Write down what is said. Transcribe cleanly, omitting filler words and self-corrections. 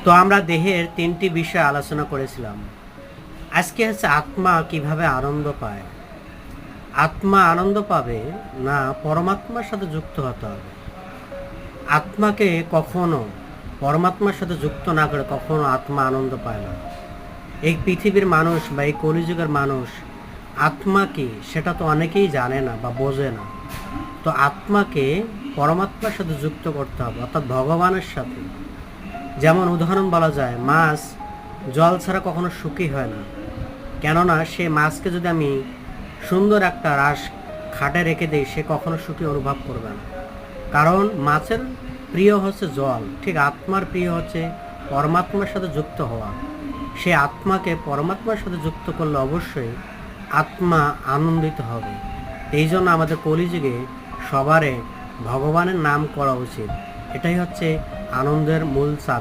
তো আমরা দেহের ৩টি বিষয় আলোচনা করেছিলাম। আজকে হচ্ছে আত্মা কিভাবে আনন্দ পায়। আত্মা আনন্দ পাবে না পরমাত্মার সাথে যুক্ত হতে হবে। আত্মাকে কখনো পরমাত্মার সাথে যুক্ত না করে কখনো আত্মা আনন্দ পায় না। এই পৃথিবীর মানুষ বা এই কলিযুগের মানুষ আত্মা কি সেটা তো অনেকেই জানে না বা বোঝে না। তো আত্মাকে পরমাত্মার সাথে যুক্ত করতে হবে, অর্থাৎ ভগবানের সাথে। যেমন উদাহরণ বলা যায়, মাছ জল ছাড়া কখনো সুখী হয় না। কেননা সে মাছকে যদি আমি সুন্দর একটা রাস খাটে রেখে দিই, সে কখনো সুখী অনুভব করবে না। কারণ মাছের প্রিয় হচ্ছে জল, ঠিক আত্মার প্রিয় হচ্ছে পরমাত্মার সাথে যুক্ত হওয়া। সে আত্মাকে পরমাত্মার সাথে যুক্ত করলে অবশ্যই আত্মা আনন্দিত হবে। এই জন্য আমাদের কলিযুগে সবারে ভগবানের নাম করা উচিত। এটাই হচ্ছে আনন্দের মূল চাবি।